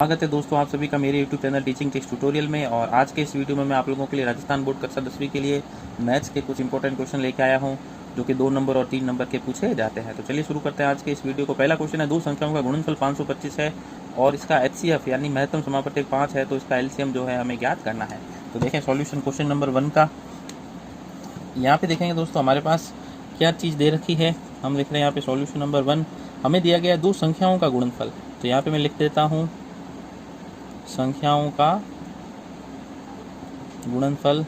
स्वागत है दोस्तों आप सभी का मेरे YouTube channel teaching text tutorial में। और आज के इस वीडियो में मैं आप लोगों के लिए राजस्थान बोर्ड कक्षा 10वीं के लिए मैथ्स के कुछ इंपॉर्टेंट क्वेश्चन लेके आया हूं, जो कि 2 नंबर और 3 नंबर के पूछे जाते हैं। तो चलिए शुरू करते हैं आज के इस वीडियो को। पहला क्वेश्चन है, दो संख्याओं का गुणनफल 525 है और इसका HCF यानी महत्तम समापवर्तक 5 है, तो इसका LCM जो है हमें ज्ञात करना है। तो देखें सॉल्यूशन क्वेश्चन नंबर 1 का। यहाँ पे देखेंगे दोस्तों हमारे पास क्या चीज़ दे रखी है। हम लिख रहे हैं यहाँ पे सॉल्यूशन नंबर 1, हमें दिया गया है दो संख्याओं का गुणनफल। तो यहाँ पे मैं लिख देता हूँ संख्याओं का गुणनफल,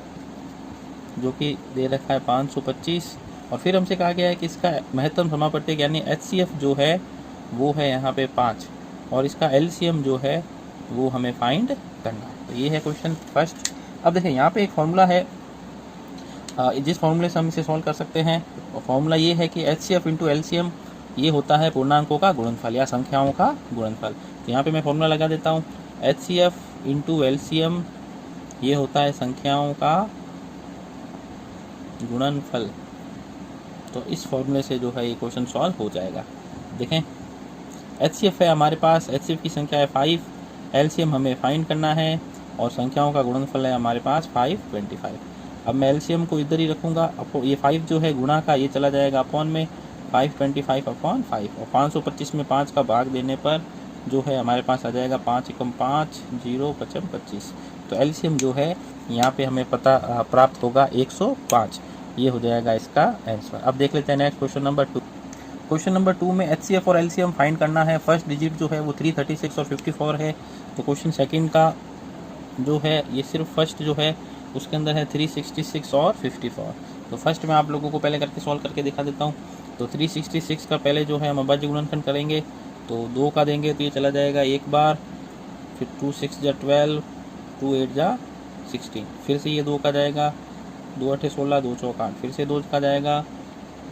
जो कि दे रखा है 525, और फिर हमसे कहा गया है कि इसका महत्तम समापवर्तक यानी HCF जो है वो है यहाँ पे 5, और इसका LCM जो है वो हमें फाइंड करना है। तो ये है क्वेश्चन फर्स्ट। अब देखें यहाँ पे एक फॉर्मूला है, जिस फॉर्मूले से हम इसे सॉल्व कर सकते हैं। फॉर्मूला ये है कि HCF इंटू LCM ये होता है पूर्णांकों का गुणनफल या संख्याओं का गुणनफल। तो यहाँ पे मैं फॉर्मूला लगा देता हूँ, HCF इंटू LCM ये होता है संख्याओं का गुणनफल। तो इस फॉर्मूले से जो है ये क्वेश्चन सॉल्व हो जाएगा। देखें HCF है हमारे पास, HCF की संख्या है 5, LCM हमें फाइंड करना है, और संख्याओं का गुणनफल है हमारे पास 525। अब मैं LCM को इधर ही रखूँगा, ये 5 जो है गुणा का ये चला जाएगा अपॉन में 525 अपॉन 5, और 525 में 5 का भाग देने पर जो है हमारे पास आ जाएगा 5 एकम 5 0 पचम 25। तो LCM जो है यहाँ पे हमें प्राप्त होगा 105। ये हो जाएगा इसका आंसर। अब देख लेते हैं next question number 2। Question number 2 में HCF और LCM फाइंड करना है। फर्स्ट डिजिट जो है वो 336 और 54 है। तो क्वेश्चन सेकंड का जो है ये सिर्फ फर्स्ट जो है उसके अंदर है 366 और 54। तो फर्स्ट में आप लोगों को पहले करके सॉल्व करके दिखा देता हूँ। तो 366 का पहले जो है हम अभाज्य गुणनखंड करेंगे, तो 2 का देंगे तो ये चला जाएगा एक बार, फिर 2 6 जा 12, 2 8 जा 16, फिर से ये 2 का जाएगा, 2 8 16, 2 चौक 8, फिर से 2 का जाएगा,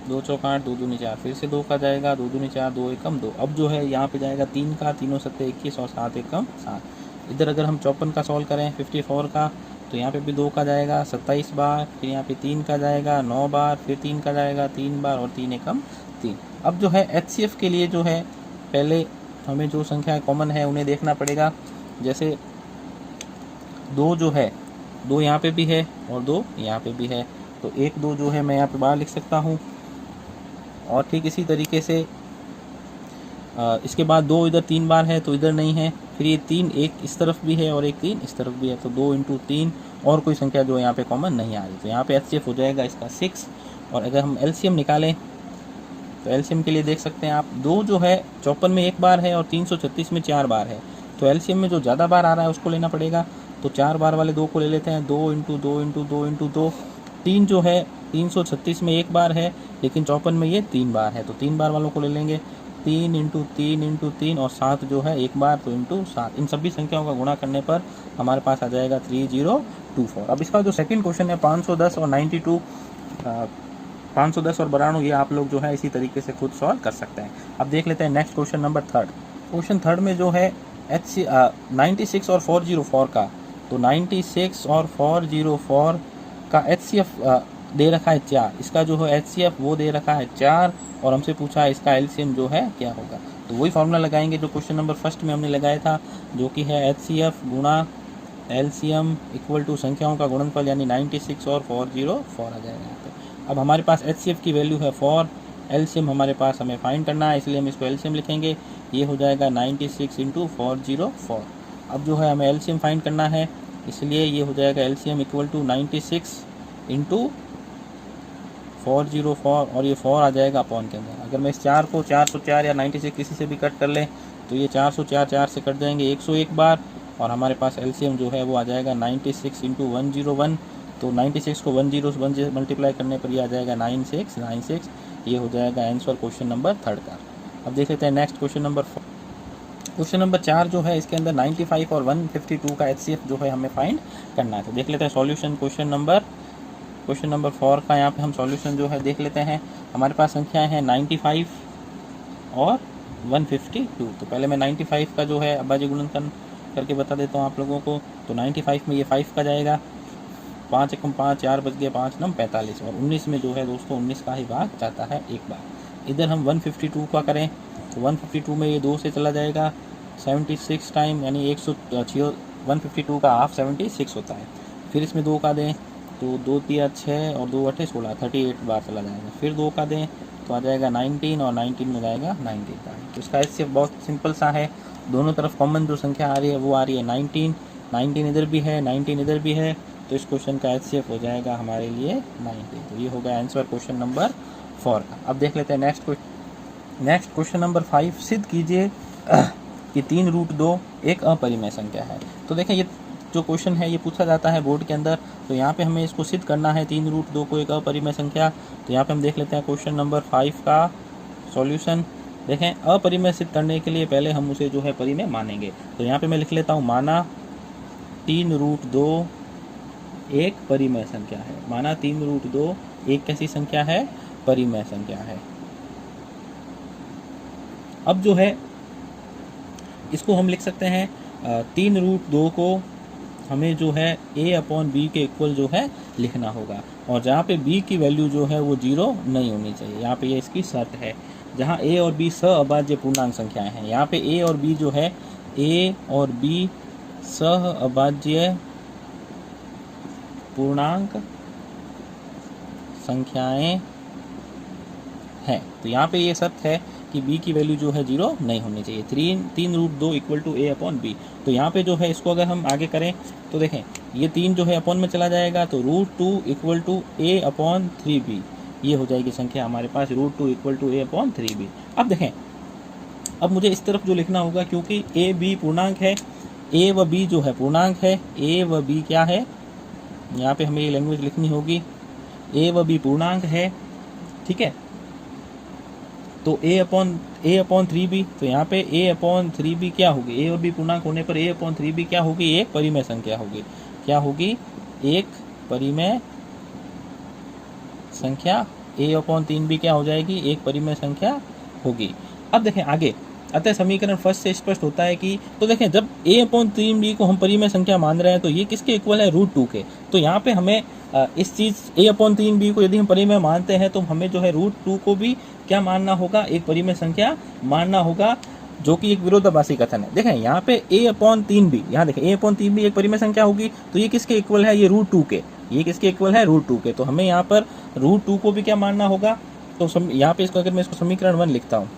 2 चौक 8, 2 दूनी 4, फिर से 2 का जाएगा, 2 दूनी 4, 2 एकम 2। अब जो है यहाँ पे जाएगा 3 का, 3 7 21 और 7 एकम 7। इधर अगर हम 54 का सॉल्व करें 54 का, तो यहाँ पे भी 2 का जाएगा 27 बार, फिर यहाँ पे 3 का जाएगा 9 बार, फिर 3 का जाएगा 3 बार, और 3 एकम 3। अब जो है HCF के लिए जो है पहले हमें जो संख्या कॉमन है उन्हें देखना पड़ेगा। जैसे 2 जो है 2 यहाँ पे भी है और 2 यहाँ पे भी है, तो 1 2 जो है मैं यहाँ पे बाहर लिख सकता हूँ। और ठीक इसी तरीके से इसके बाद 2 इधर 3 बार है तो इधर नहीं है, फिर ये 3 एक इस तरफ भी है और एक 3 इस तरफ भी है, तो 2 इंटू 3 और कोई संख्या जो यहाँ पे कॉमन नहीं आ रही। तो यहाँ पे HCF हो जाएगा इसका 6। और अगर हम LCM निकालें तो LCM के लिए देख सकते हैं आप, 2 जो है 54 में 1 बार है और 336 में 4 बार है। तो LCM में जो ज़्यादा बार आ रहा है उसको लेना पड़ेगा। तो 4 बार वाले 2 को ले लेते हैं, 2 इंटू 2 इंटू 2 इंटू 2। 3 जो है 336 में 1 बार है, लेकिन 54 में ये 3 बार है, तो 3 बार वालों को ले लेंगे, 3 इंटू 3 इंटू 3, और 7 जो है 1 बार, तो इंटू 7। इन सभी संख्याओं का गुणा करने पर हमारे पास आ जाएगा 3024। अब इसका जो सेकंड क्वेश्चन है 510 और 92, 510 और 92, ये आप लोग जो है इसी तरीके से खुद सॉल्व कर सकते हैं। अब देख लेते हैं नेक्स्ट क्वेश्चन नंबर 3। क्वेश्चन 3 में जो है 96 और 404 का, तो 96 और 404 का HCF दे रखा है 4, इसका जो है HCF वो दे रखा है 4, और हमसे पूछा है इसका LCM जो है क्या होगा। तो वही फॉर्मूला लगाएंगे जो क्वेश्चन नंबर फर्स्ट में हमने लगाया था, जो कि है HCF गुणा LCM इक्वल टू संख्याओं का गुणनफल, यानी 96 और 404 आ जाएगा यहाँ पे। अब हमारे पास HCF की वैल्यू है 4, LCM हमारे पास हमें फाइंड करना है, इसलिए हम इसको LCM लिखेंगे। ये हो जाएगा 96 इंटू 404। अब जो है हमें LCM फाइंड करना है, इसलिए ये हो जाएगा LCM इक्वल टू 96 इंटू 404, और ये 4 आ जाएगा अपॉन के अंदर। अगर मैं इस 4 को 404 या 96 किसी से भी कट कर लें, तो ये 404 4 से कट जाएंगे 101 बार, और हमारे पास LCM जो है वो आ जाएगा 96 इंटू 101। तो 96 को 10 से मल्टीप्लाई करने पर ये आ जाएगा 9696। ये हो जाएगा आंसर क्वेश्चन नंबर 3 का। अब देख लेते हैं next question number 4। Question number 4 जो है इसके अंदर 95 और 152 का HCF जो है हमें फाइंड करना है। तो देख लेते हैं सॉल्यूशन क्वेश्चन नंबर 4 का। यहाँ पे हम सॉल्यूशन जो है देख लेते हैं। हमारे पास संख्याएं हैं 95 और 152। तो पहले मैं 95 का जो है अभाज्य गुणनखंड करके बता देता हूँ आप लोगों को। तो 95 में ये 5 का जाएगा, 5 एकम 5, 4 बच गए, 5 9 45, और 19 में जो है दोस्तों 19 का ही भाग जाता है एक बार। इधर हम 152 का करें, तो 152 में ये 2 से चला जाएगा, 76 टाइम यानी 152 का हाफ 76 होता है। फिर इसमें 2 का दें तो 2 तिया 6 और 2 अठे 16, 38 बार चला जाएगा। फिर 2 का दें तो आ जाएगा 19 और 19 में जाएगा 19 का। तो इसका इससे बहुत सिंपल सा है, दोनों तरफ कॉमन जो संख्या आ रही है वो आ रही है 19, 19 इधर भी है, 19 इधर भी है, तो इस क्वेश्चन का HCF हो जाएगा हमारे लिए 90। तो ये हो गया आंसर क्वेश्चन नंबर 4 का। अब देख लेते हैं नेक्स्ट क्वेश्चन नंबर 5। सिद्ध कीजिए कि 3√2 एक अपरिमेय संख्या है। तो देखें ये जो क्वेश्चन है ये पूछा जाता है बोर्ड के अंदर, तो यहाँ पे हमें इसको सिद्ध करना है 3√2 को एक अपरिमेय संख्या। तो यहाँ पे हम देख लेते हैं क्वेश्चन नंबर 5 का सॉल्यूशन। देखें अपरिमेय सिद्ध करने के लिए पहले हम उसे जो है परिमेय मानेंगे। तो यहाँ पे मैं लिख लेता हूँ माना 3√2 एक परिमेय संख्या है। माना 3√2 एक कैसी संख्या है? परिमेय संख्या है। अब जो है इसको हम लिख सकते हैं 3√2 को हमें जो है a/b के इक्वल जो है लिखना होगा, और जहाँ पे b की वैल्यू जो है वो 0 नहीं होनी चाहिए। यहाँ पे ये इसकी शर्त है। जहाँ a और b सहअभाज्य पूर्णांक संख्याएं हैं, यहाँ पे a और b जो है a और b सहअभाज्य पूर्णांक संख्याएं हैं, तो यहाँ पे ये शर्त है कि b की वैल्यू जो है 0 नहीं होनी चाहिए। 3√2 इक्वल टू a/b। तो यहाँ पे जो है इसको अगर हम आगे करें तो देखें ये 3 जो है अपॉन में चला जाएगा, तो √2 इक्वल टू a/3b ये हो जाएगी संख्या हमारे पास, √2 इक्वल टू a/3b। अब देखें अब मुझे इस तरफ जो लिखना होगा, क्योंकि a b पूर्णांक है, a व b जो है पूर्णांक है, a व b क्या है, यहाँ पे हमें ये लैंग्वेज लिखनी होगी, a व b पूर्णांक है, ठीक है। तो a/3b, तो यहाँ पे a/3b क्या होगी, a और b पूर्णांक होने पर a/3b क्या होगी, एक परिमेय संख्या होगी। क्या होगी? एक परिमेय संख्या। a/3b क्या हो जाएगी? एक परिमेय संख्या होगी। अब देखें आगे, अतः समीकरण फर्स्ट से स्पष्ट होता है कि, तो देखें जब a/3b को हम परिमेय संख्या मान रहे हैं तो ये किसके इक्वल है? √2 के। तो यहाँ पे हमें इस चीज़ a/3b को यदि हम परिमेय मानते हैं तो हमें जो है √2 को भी क्या मानना होगा? एक परिमेय संख्या मानना होगा, जो कि एक विरोधाभासी कथन है। देखें यहाँ पे a/3b, यहाँ देखें a/3b एक परिमेय संख्या होगी, तो ये किसके इक्वल है? ये √2 के। ये किसके इक्वल है? √2 के। तो हमें यहाँ पर √2 को भी क्या मानना होगा? तो यहाँ पे इसको अगर मैं इसको समीकरण 1 लिखता हूँ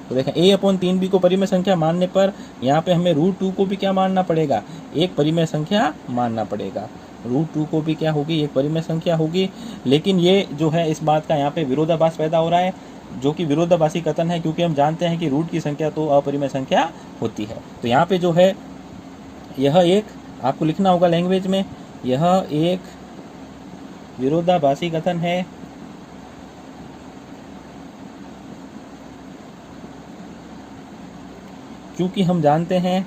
तो देखें a/3b को परिमेय संख्या मानने पर यहाँ पे हमें √2 को भी क्या मानना पड़ेगा? एक परिमेय संख्या मानना पड़ेगा। √2 को भी क्या होगी? एक परिमेय संख्या होगी। लेकिन ये जो है इस बात का यहाँ पे विरोधाभास पैदा हो रहा है, जो कि विरोधाभासी कथन है, क्योंकि हम जानते हैं कि रूट की संख्या तो अपरिमेय संख्या होती है। तो यहाँ पे जो है यह एक आपको लिखना होगा लैंग्वेज में, यह एक विरोधाभासी कथन है, क्योंकि हम जानते हैं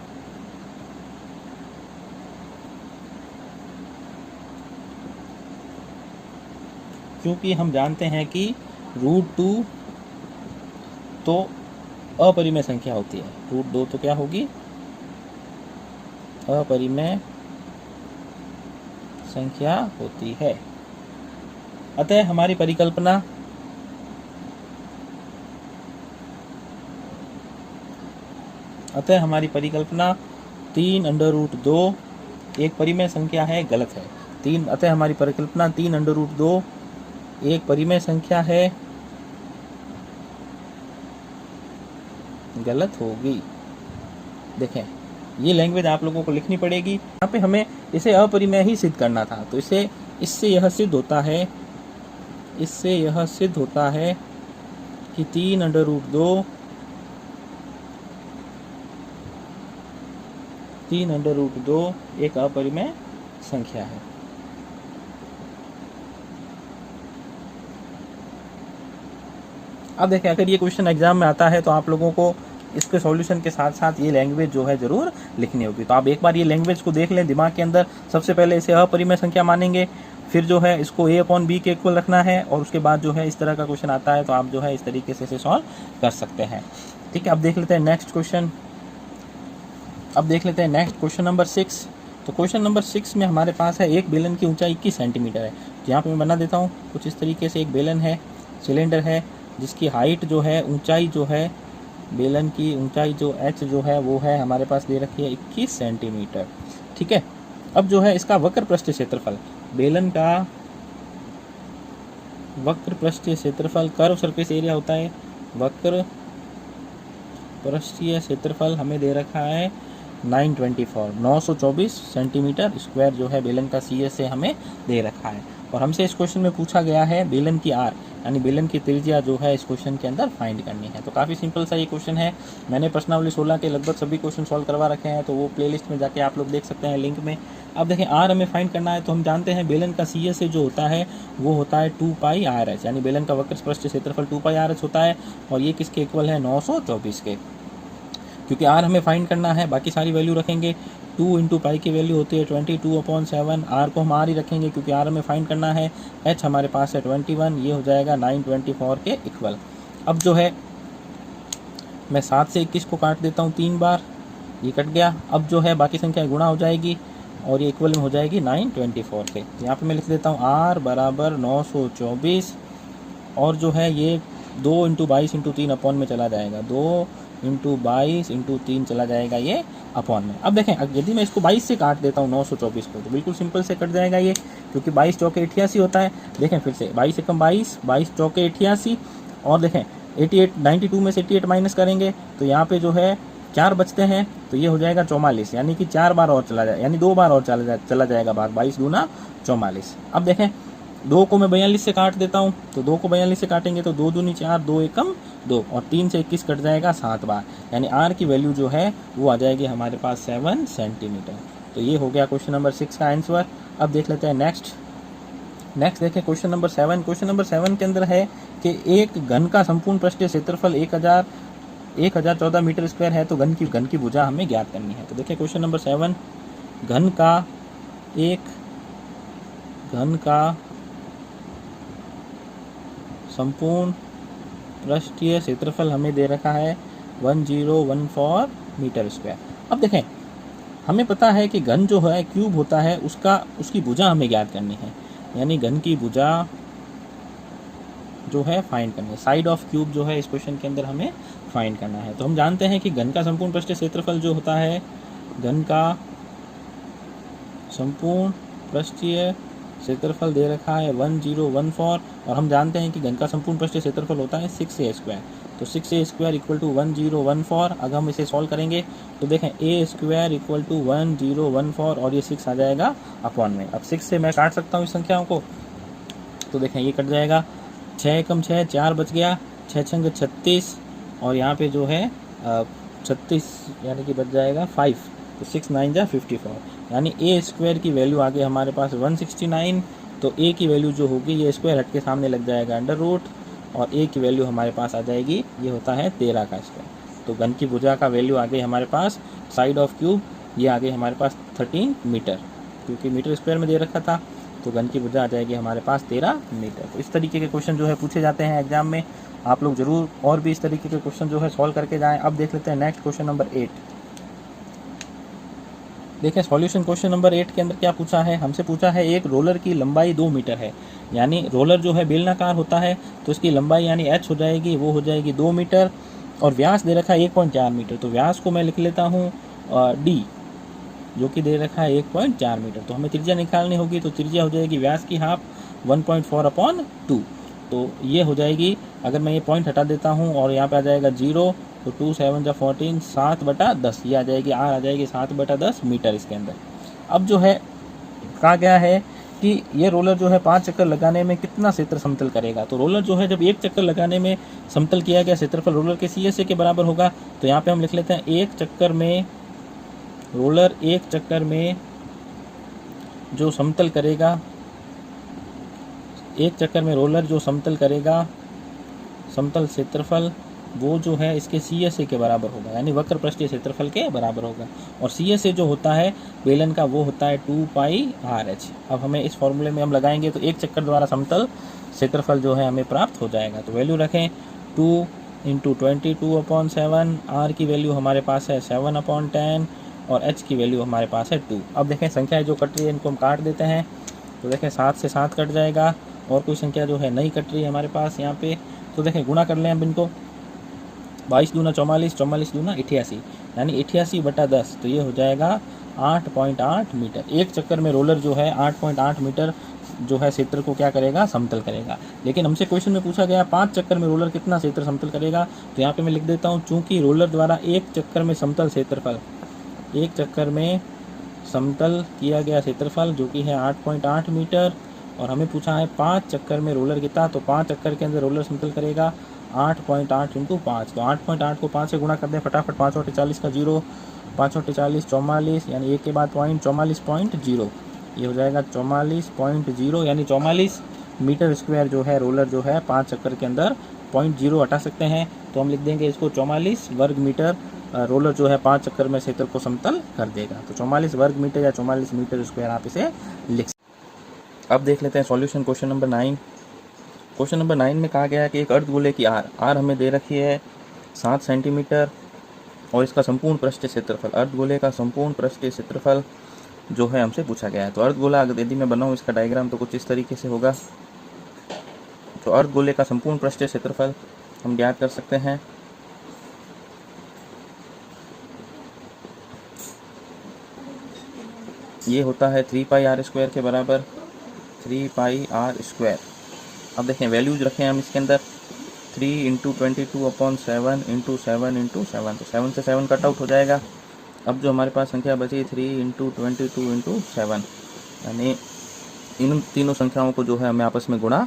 कि √2 तो अपरिमेय संख्या होती है। √2 तो क्या होगी? अपरिमेय संख्या होती है। अतः हमारी परिकल्पना अतः हमारी परिकल्पना 3√2 एक परिमेय संख्या है, गलत है। अतः हमारी परिकल्पना 3√2 एक परिमेय संख्या है, गलत होगी। देखें ये लैंग्वेज आप लोगों को लिखनी पड़ेगी। यहाँ पे हमें इसे अपरिमेय ही सिद्ध करना था, तो इससे यह सिद्ध होता है कि 3√2 एक अपरिमेय संख्या है। अब देखें अगर ये क्वेश्चन एग्जाम में आता है तो आप लोगों को इसके सॉल्यूशन के साथ साथ ये लैंग्वेज जो है जरूर लिखनी होगी। तो आप एक बार ये लैंग्वेज को देख लें दिमाग के अंदर। सबसे पहले इसे अपरिमेय संख्या मानेंगे, फिर जो है इसको a/b के इक्वल रखना है, और उसके बाद जो है इस तरह का क्वेश्चन आता है तो आप जो है इस तरीके से इसे सॉल्व कर सकते हैं। ठीक है, अब देख लेते हैं नेक्स्ट क्वेश्चन। Question number 6। तो क्वेश्चन नंबर 6 में हमारे पास है एक बेलन की ऊंचाई 21 सेंटीमीटर है। तो यहाँ पे मैं बना देता हूँ कुछ इस तरीके से। एक बेलन है, सिलेंडर है, जिसकी हाइट जो है, ऊंचाई जो है बेलन की ऊंचाई जो h जो है वो है हमारे पास दे रखी है 21 सेंटीमीटर। ठीक है, अब जो है इसका वक्र पृष्ठीय क्षेत्रफल, बेलन का वक्र पृष्ठीय क्षेत्रफल, कर्व सरफेस एरिया होता है, वक्र पृष्ठीय क्षेत्रफल हमें दे रखा है 924 सेंटीमीटर स्क्वायर जो है बेलन का सी से हमें दे रखा है। और हमसे इस क्वेश्चन में पूछा गया है बेलन की आर यानी बेलन की त्रिज्या जो है इस क्वेश्चन के अंदर फाइंड करनी है। तो काफ़ी सिंपल सा ये क्वेश्चन है। मैंने प्रश्नावली 16 के लगभग सभी क्वेश्चन सॉल्व करवा रखे हैं, तो वो प्लेलिस्ट में जाके आप लोग देख सकते हैं लिंक में। अब देखें आर हमें फाइंड करना है, तो हम जानते हैं बेलन का सी से जो होता है वो होता है 2 पाई आर एच, यानी बेलन का वक्र पृष्ठीय क्षेत्रफल 2 पाई आर एच होता है। और ये किसके इक्वल है? 924 के। क्योंकि आर हमें फाइंड करना है, बाकी सारी वैल्यू रखेंगे। 2 इंटू पाई की वैल्यू होती है 22/7। आर को हम आर ही रखेंगे क्योंकि आर हमें फाइंड करना है। एच हमारे पास है 21, ये हो जाएगा 924 के इक्वल। अब जो है मैं 7 से 21 को काट देता हूँ 3 बार, ये कट गया। अब जो है बाकी संख्या गुणा हो जाएगी और ये इक्वल में हो जाएगी 924 के। यहाँ पे मैं लिख देता हूँ आर बराबर 924 और जो है ये 2 इंटू 22 इंटू 3 अपॉन में चला जाएगा, 2 इंटू 22 इंटू 3 चला जाएगा ये अपॉन में। अब देखें यदि मैं इसको 22 से काट देता हूँ 924 को, तो बिल्कुल सिंपल से कट जाएगा ये, क्योंकि 22 चौके 88 होता है। देखें फिर से 22 एकम 22, 22 चौके 88 और देखें 92 में से 88 माइनस करेंगे तो यहाँ पे जो है 4 बचते हैं, तो ये हो जाएगा 44, यानी कि 4 बार और चला जाए, यानी 2 बार और चला जाएगा भाग, 22 दूना 44। अब देखें 2 को मैं 42 से काट देता हूँ, तो 2 को 42 से काटेंगे तो 2 दूनी 4, 2 एकम 2 और 3 से 21 कट जाएगा 7 बार, यानी आर की वैल्यू जो है वो आ जाएगी हमारे पास 7 सेंटीमीटर। तो ये हो गया क्वेश्चन नंबर 6 का आंसर। अब देख लेते हैं नेक्स्ट देखें क्वेश्चन नंबर 7। क्वेश्चन नंबर 7 के अंदर है कि एक घन का संपूर्ण पृष्ठीय क्षेत्रफल 1014 मीटर स्क्वायर है, तो घन की भुजा हमें ज्ञात करनी है। तो देखिए क्वेश्चन नंबर 7, घन का संपूर्ण पृष्ठीय क्षेत्रफल हमें दे रखा है 1014 मीटर स्क्वायर। अब देखें हमें पता है कि घन जो है क्यूब होता है उसकी भुजा हमें ज्ञात करनी है, यानी घन की भुजा जो है फाइंड करनी है। साइड ऑफ क्यूब जो है इस क्वेश्चन के अंदर हमें फाइंड करना है। तो हम जानते हैं कि घन का संपूर्ण पृष्ठीय क्षेत्रफल जो होता है, घन का संपूर्ण पृष्ठीय क्षेत्रफल दे रखा है 1014 और हम जानते हैं कि घन का संपूर्ण पृष्ठीय क्षेत्रफल होता है 6a स्क्वायर। तो 6a स्क्वायर इक्वल टू 1014। अगर हम इसे सॉल्व करेंगे तो देखें a स्क्वायर इक्वल टू 1014 और ये 6 आ जाएगा अपॉन में। अब 6 से मैं काट सकता हूँ इस संख्याओं को, तो देखें ये कट जाएगा, 6 एकम 6, 4 बच गया, 6 छंग 36 और यहाँ पे जो है 36 यानी कि बच जाएगा 5, तो 6 9 जा 54, यानी a स्क्वायर की वैल्यू आ गई हमारे पास 169। तो a की वैल्यू जो होगी ये स्क्वायर हट के सामने लग जाएगा अंडर रूट और a की वैल्यू हमारे पास आ जाएगी, ये होता है 13 का स्क्वायर। तो घन की भुजा का वैल्यू आ गई हमारे पास, साइड ऑफ क्यूब ये आ गई हमारे पास 13 मीटर, क्योंकि मीटर स्क्वायर में दे रखा था, तो घन की भुजा आ जाएगी हमारे पास 13 मीटर। तो इस तरीके के क्वेश्चन जो है पूछे जाते हैं एग्जाम में, आप लोग जरूर और भी इस तरीके के क्वेश्चन जो है सॉल्व करके जाएं। अब देख लेते हैं नेक्स्ट क्वेश्चन नंबर 8। देखें सॉल्यूशन क्वेश्चन नंबर 8 के अंदर क्या पूछा है, हमसे पूछा है एक रोलर की लंबाई 2 मीटर है, यानी रोलर जो है बेलनाकार होता है तो इसकी लंबाई यानी h हो जाएगी, वो हो जाएगी 2 मीटर और व्यास दे रखा है 1.4 मीटर। तो व्यास को मैं लिख लेता हूँ d, जो कि दे रखा है 1.4 मीटर। तो हमें त्रिज्या निकालनी होगी, तो त्रिज्या हो जाएगी व्यास की हाफ 1.4/2। तो ये हो जाएगी, अगर मैं ये पॉइंट हटा देता हूँ और यहाँ पे आ जाएगा 0, तो 2 7 जा 14, 7/10 ये आ जाएगी, आर आ जाएगी 7/10 मीटर इसके अंदर। अब जो है कहा गया है कि ये रोलर जो है 5 चक्कर लगाने में कितना क्षेत्र समतल करेगा। तो रोलर जो है जब 1 चक्कर लगाने में समतल किया गया क्षेत्रफल रोलर के CSA के बराबर होगा। तो यहाँ पे हम लिख लेते हैं 1 चक्कर में रोलर 1 चक्कर में जो समतल करेगा, 1 चक्कर में रोलर जो समतल करेगा, समतल क्षेत्रफल वो जो है इसके CSA के बराबर होगा, यानी वक्र पृष्ठीय क्षेत्रफल के बराबर होगा। और CSA जो होता है बेलन का वो होता है 2 पाई RH। अब हमें इस फॉर्मूले में हम लगाएंगे तो 1 चक्कर द्वारा समतल क्षेत्रफल जो है हमें प्राप्त हो जाएगा। तो वैल्यू रखें 2 इंटू 22/7, R की वैल्यू हमारे पास है 7/10 और H की वैल्यू हमारे पास है 2। अब देखें संख्या जो कट रही है इनको हम काट देते हैं, तो देखें 7 से 7 कट जाएगा और कोई संख्या जो है नहीं कट रही है हमारे पास यहाँ पे। तो देखें गुणा कर लें अब इनको, 22 दूना 44, 44 दूना 88, यानी 88/10। तो ये हो जाएगा 8.8 मीटर। एक चक्कर में रोलर जो है 8.8 मीटर जो है क्षेत्र को क्या करेगा, समतल करेगा। लेकिन हमसे क्वेश्चन में पूछा गया 5 चक्कर में रोलर कितना क्षेत्र समतल करेगा। तो यहाँ पे मैं लिख देता हूँ, चूंकि रोलर द्वारा एक चक्कर में समतल क्षेत्रफल, एक चक्कर में समतल किया गया क्षेत्रफल जो कि है 8.8 मीटर, और हमें पूछा है 5 चक्कर में रोलर कितना, तो 5 चक्कर के अंदर रोलर समतल करेगा 8.8 × 5। तो 8.8 को 5 से गुणा कर दें फटाफट, 5 और 44 का 0, 5 और 44 44, यानी एक के बाद पॉइंट 44.0, ये हो जाएगा 44.0, यानी 44 मीटर स्क्वायर जो है रोलर जो है 5 चक्कर के अंदर 0.0 हटा सकते हैं। तो हम लिख देंगे इसको 44 वर्ग मीटर रोलर जो है 5 चक्कर में क्षेत्र को समतल कर देगा। तो 44 वर्ग मीटर या 44 मीटर स्क्वायर आप इसे लिख सकते। अब देख लेते हैं solution question number 9। Question number 9 में कहा गया है कि एक अर्धगोले की आर हमें दे रखी है 7 सेंटीमीटर, और इसका संपूर्ण पृष्ठीय क्षेत्रफल, अर्धगोले का संपूर्ण पृष्ठीय क्षेत्रफल जो है हमसे पूछा गया है। तो अर्धगोला यदि मैं बनाऊँ इसका डायग्राम तो कुछ इस तरीके से होगा। तो अर्धगोले का संपूर्ण पृष्ठीय क्षेत्रफल हम ज्ञात कर सकते हैं, ये होता है 3πr² के बराबर, 3πr²। अब देखें वैल्यूज रखें हम इसके अंदर, 3 × 22/7 × 7 × 7, तो 7 से 7 कट आउट हो जाएगा। अब जो हमारे पास संख्या बची 3 × 22 × 7, यानी इन तीनों संख्याओं को जो है हमें आपस में गुणा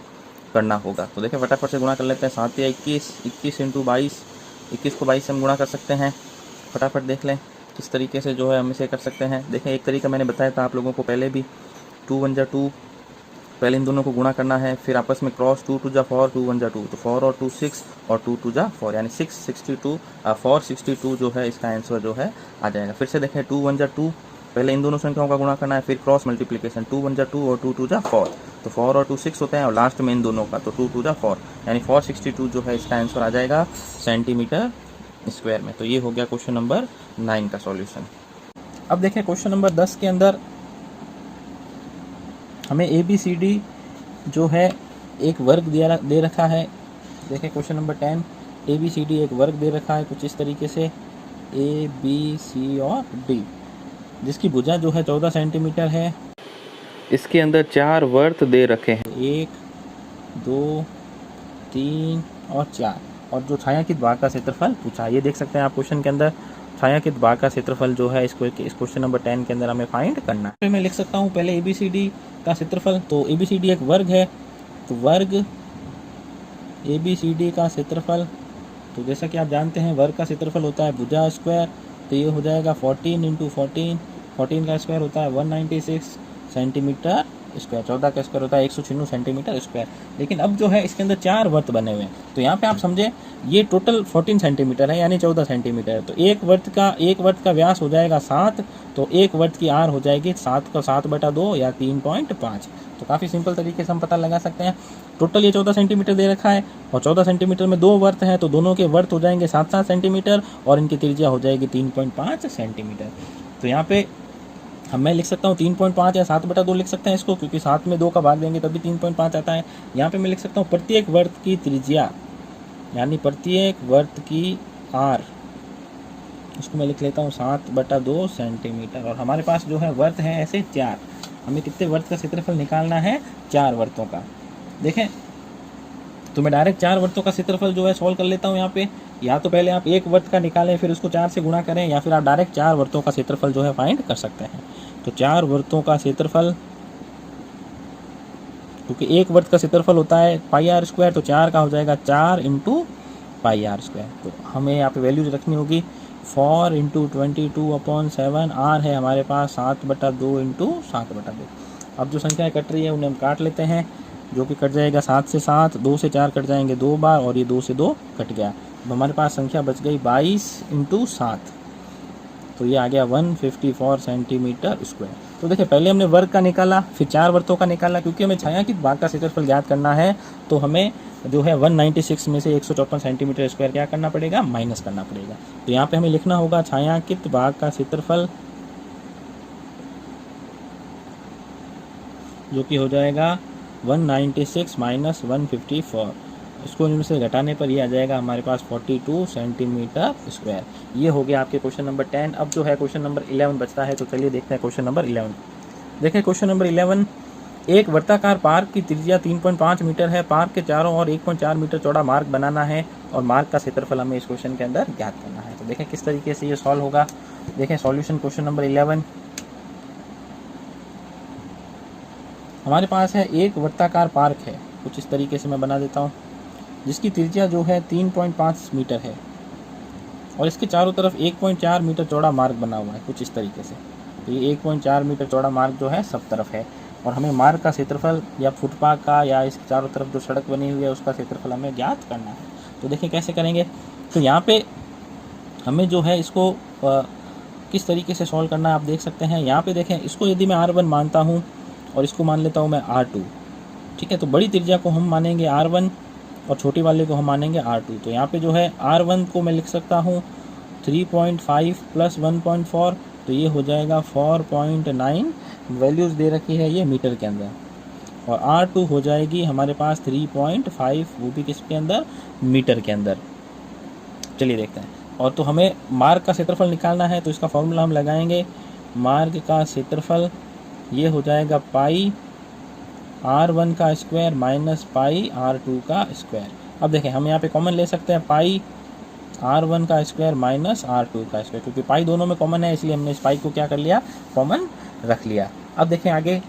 करना होगा। तो देखिए फटाफट से गुणा कर लेते हैं। 7 या 21, 21 × 22, 21 को 22 से हम गुणा कर सकते हैं। फटाफट देख लें किस तरीके से जो है हम इसे कर सकते हैं। देखें एक तरीका मैंने बताया था आप लोगों को पहले भी, 2 1 जा 2, पहले इन दोनों को गुणा करना है, फिर आपस में क्रॉस, 2 2 जा 4, 2 1 जा 2, तो 4 और 2 6 और 2 2 जा 4, यानी 662, 462 जो है इसका आंसर जो है आ जाएगा। फिर से देखें 2 1 जा 2, पहले इन दोनों संख्याओं का गुणा करना है, फिर क्रॉस मल्टीप्लिकेशन, 2 1 जा 2 और 2 2 जा 4, तो 4 और 2 6 होते हैं, और लास्ट में इन दोनों का तो 2 2 जा 4, यानी 462 जो है इसका आंसर आ जाएगा सेंटीमीटर स्क्वायर में। तो ये हो गया क्वेश्चन नंबर 9 का सॉल्यूशन। अब देखें क्वेश्चन नंबर 10 के अंदर हमें ABCD जो है एक वर्ग दे रखा है। देखें क्वेश्चन नंबर 10, ABCD एक वर्ग दे रखा है कुछ इस तरीके से, ABC और D, जिसकी भुजा जो है 14 सेंटीमीटर है। इसके अंदर 4 वर्त दे रखे हैं, 1 2 3 और 4, और जो छायांकित भाग का क्षेत्रफल पूछा है, ये देख सकते हैं आप क्वेश्चन के अंदर छायांकित भाग का क्षेत्रफल जो है इस क्वेश्चन नंबर 10 के अंदर हमें फाइंड करना है। तो मैं लिख सकता हूँ पहले ABCD का क्षेत्रफल, तो ABCD एक वर्ग है, तो वर्ग ABCD का क्षेत्रफल, तो जैसा कि आप जानते हैं वर्ग का क्षेत्रफल होता है भुजा स्क्वायर, तो ये हो जाएगा 14 × 14, 14 का स्क्वायर होता है 196 सेंटीमीटर स्क्वायर, 14 का स्क्वायर होता है 196 सेंटीमीटर स्क्वायर। लेकिन अब जो है इसके अंदर 4 वर्त बने हुए हैं, तो यहाँ पे आप समझे ये टोटल 14 सेंटीमीटर है, यानी 14 सेंटीमीटर है। तो एक वर्त का व्यास हो जाएगा 7, तो एक वर्त की आर हो जाएगी 7 का 7/2 या 3.5। तो काफ़ी सिंपल तरीके से हम पता लगा सकते हैं। टोटल ये 14 सेंटीमीटर दे रखा है, और 14 सेंटीमीटर में 2 वर्त हैं, तो दोनों के वर्त हो जाएंगे 7-7 सेंटीमीटर, और इनकी त्रिज्या हो जाएगी 3.5 सेंटीमीटर। तो यहाँ पे मैं लिख सकता हूँ 3.5 या 7/2 लिख सकते हैं इसको, क्योंकि 7 में 2 का भाग देंगे तभी 3.5 आता है। यहाँ पे मैं लिख सकता हूँ प्रत्येक वर्त की त्रिज्या, यानी प्रत्येक वर्त की आर, इसको मैं लिख लेता हूँ 7/2 सेंटीमीटर। और हमारे पास जो है वर्त है ऐसे 4, हमें कितने वर्त का क्षेत्रफल निकालना है, 4 वर्तों का। देखें तो मैं डायरेक्ट 4 वर्तों का क्षेत्रफल जो है सॉल्व कर लेता हूँ यहाँ पे, या तो पहले आप एक वर्त का निकालें फिर उसको 4 से गुणा करें, या फिर आप डायरेक्ट 4 वर्तों का क्षेत्रफल जो है फाइंड कर सकते हैं। तो 4 वर्तों का क्षेत्रफल, क्योंकि एक वर्त का क्षेत्रफल होता है πr², तो 4 का हो जाएगा 4 × πr²। तो हमें यहाँ पे वैल्यूज रखनी होगी, 4 × 22/7, r है हमारे पास 7/2 × 7/2। अब जो संख्याएं कट रही है उन्हें हम काट लेते हैं, जो कि कट जाएगा 7 से 7, 2 से 4 कट जाएंगे 2 बार, और ये 2 से 2 कट गया। अब हमारे पास संख्या बच गई 22 × 7, तो ये आ गया 154 सेंटीमीटर स्क्वायर। तो देखिए पहले हमने वर्ग का निकाला, फिर 4 वर्तों का निकाला, क्योंकि हमें छायांकित भाग का क्षेत्रफल ज्ञात करना है, तो हमें जो है 196 में से 154 सेंटीमीटर स्क्वायर क्या करना पड़ेगा, माइनस करना पड़ेगा। तो यहाँ पे हमें लिखना होगा छायांकित भाग का क्षेत्रफल, जो कि हो जाएगा 196 - 154, इसको इनमें से घटाने पर ये आ जाएगा हमारे पास 42 सेंटीमीटर स्क्वायर। ये हो गया आपके क्वेश्चन नंबर 10। अब जो है क्वेश्चन नंबर 11 बचता है, तो चलिए देखते हैं क्वेश्चन नंबर 11। देखें क्वेश्चन नंबर 11, एक वर्ताकार पार्क की त्रिज्या 3.5 मीटर है। पार्क के चारों ओर 1.4 मीटर चौड़ा मार्ग बनाना है और मार्ग का क्षेत्रफल हमें इस क्वेश्चन के अंदर ज्ञात करना है। तो देखें किस तरीके से ये सॉल्व होगा। देखें सॉल्यूशन क्वेश्चन नंबर 11। हमारे पास है एक वर्ताकार पार्क है, कुछ इस तरीके से मैं बना देता हूँ, जिसकी त्रिज्या जो है 3.5 मीटर है और इसके चारों तरफ 1.4 मीटर चौड़ा मार्ग बना हुआ है, कुछ इस तरीके से। तो ये 1.4 मीटर चौड़ा मार्ग जो है सब तरफ है और हमें मार्ग का क्षेत्रफल या फुटपाथ का या इसके चारों तरफ जो सड़क बनी हुई है उसका क्षेत्रफल हमें ज्ञात करना है। तो देखें कैसे करेंगे। तो यहाँ पे हमें जो है इसको किस तरीके से सॉल्व करना है आप देख सकते हैं। यहाँ पे देखें, इसको यदि मैं R1 मानता हूँ और इसको मान लेता हूँ मैं R2, ठीक है। तो बड़ी त्रिज्या को हम मानेंगे R1 और छोटी वाले को हम मानेंगे R2। तो यहाँ पे जो है R1 को मैं लिख सकता हूँ 3.5 प्लस 1.4, तो ये हो जाएगा 4.9, वैल्यूज़ दे रखी है ये मीटर के अंदर। और R2 हो जाएगी हमारे पास 3.5, वो भी किसके अंदर, मीटर के अंदर। चलिए देखते हैं। और तो हमें मार्ग का क्षेत्रफल निकालना है, तो इसका फॉर्मूला हम लगाएंगे। मार्ग का क्षेत्रफल ये हो जाएगा पाई R1 का स्क्वायर माइनस पाई R2 का स्क्वायर। अब देखें हम यहाँ पे कॉमन ले सकते हैं पाई R1 का स्क्वायर माइनस R2 का स्क्वायर, क्योंकि पाई दोनों में कॉमन है इसलिए हमने इस पाई को क्या कर लिया, कॉमन रख लिया। अब देखें आगे,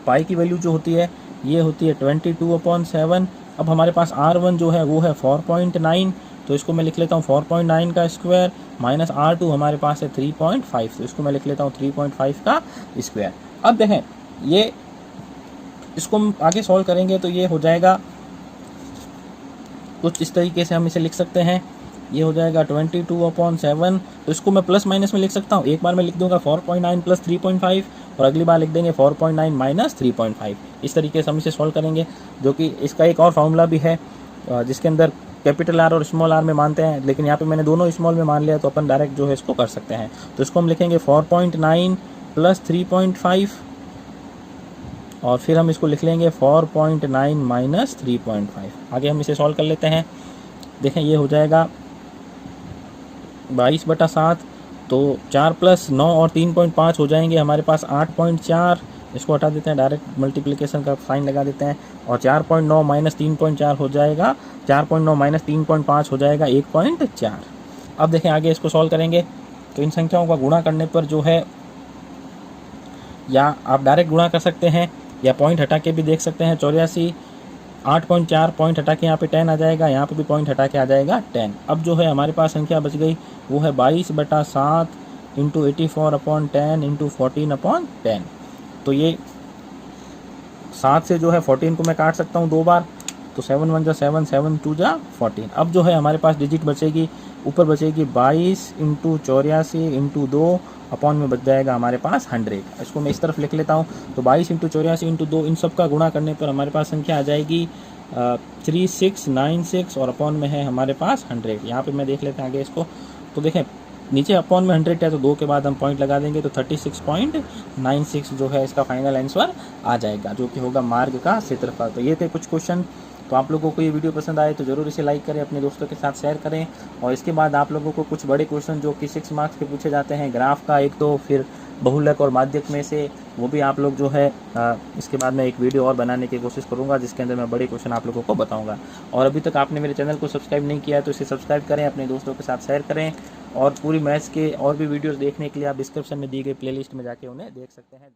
पाई की वैल्यू जो होती है ये होती है 22/7। अब हमारे पास R1 जो है वो है 4.9, तो इसको मैं लिख लेता हूँ 4.9 का स्क्वायर माइनस R2 हमारे पास है 3.5, तो इसको मैं लिख लेता हूँ 3.5 का स्क्वायर। अब देखें ये इसको हम आगे सॉल्व करेंगे तो ये हो जाएगा कुछ इस तरीके से, हम इसे लिख सकते हैं। ये हो जाएगा 22/7, तो इसको मैं प्लस माइनस में लिख सकता हूँ। एक बार मैं लिख दूंगा 4.9 प्लस 3.5 और अगली बार लिख देंगे 4.9 माइनस 3.5। इस तरीके से हम इसे सॉल्व करेंगे, जो कि इसका एक और फार्मूला भी है जिसके अंदर कैपिटल R और स्मॉल r में मानते हैं, लेकिन यहाँ पे मैंने दोनों स्मॉल में मान लिया, तो अपन डायरेक्ट जो है इसको कर सकते हैं। तो इसको हम लिखेंगे 4.9 प्लस 3.5 और फिर हम इसको लिख लेंगे 4.9 माइनस 3.5। आगे हम इसे सॉल्व कर लेते हैं। देखें ये हो जाएगा 22/7, तो 4 प्लस 9 और 3.5 हो जाएंगे हमारे पास 8.4। इसको हटा देते हैं, डायरेक्ट मल्टीप्लिकेशन का साइन लगा देते हैं। और 4.9 माइनस 3.4 हो जाएगा, 4.9 माइनस 3.5 हो जाएगा 1.4। अब देखें आगे इसको सॉल्व करेंगे तो इन संख्याओं का गुणा करने पर जो है, या आप डायरेक्ट गुणा कर सकते हैं या पॉइंट हटा के भी देख सकते हैं। 84, 8.4 पॉइंट हटा के यहाँ पे 10 आ जाएगा, यहाँ पे भी पॉइंट हटा के आ जाएगा 10। अब जो है हमारे पास संख्या बच गई वो है 22/7 इंटू 84/10 इंटू 14/10। तो ये 7 से जो है 14 को मैं काट सकता हूँ 2 बार, तो 7 1 जा 7, 7 2 जा 14। अब जो है हमारे पास डिजिट बचेगी, ऊपर बचेगी 22 इंटू 84 इंटू 2 अपॉन में बच जाएगा हमारे पास 100। इसको मैं इस तरफ लिख लेता हूँ। तो 22 इंटू 84 इंटू 2, इन सब का गुणा करने पर हमारे पास संख्या आ जाएगी 3696 और अपॉन में है हमारे पास 100। यहाँ पे मैं देख लेते हैं आगे इसको। तो देखें नीचे अपॉन में 100 है, तो 2 के बाद हम पॉइंट लगा देंगे, तो 36.96 जो है इसका फाइनल आंसर आ जाएगा, जो कि होगा मार्ग का क्षेत्रफल। तो ये थे कुछ क्वेश्चन। तो आप लोगों को ये वीडियो पसंद आए तो ज़रूर इसे लाइक करें, अपने दोस्तों के साथ शेयर करें। और इसके बाद आप लोगों को कुछ बड़े क्वेश्चन जो कि 6 मार्क्स के पूछे जाते हैं, ग्राफ का एक, तो फिर बहुलक और माध्यक में से, वो भी आप लोग जो है इसके बाद मैं एक वीडियो और बनाने की कोशिश करूंगा जिसके अंदर मैं बड़े क्वेश्चन आप लोगों को बताऊंगा। और अभी तक आपने मेरे चैनल को सब्सक्राइब नहीं किया है तो इसे सब्सक्राइब करें, अपने दोस्तों के साथ शेयर करें। और पूरी मैथ्स के और भी वीडियोज़ देखने के लिए आप डिस्क्रिप्शन में दी गई प्लेलिस्ट में जाके उन्हें देख सकते हैं।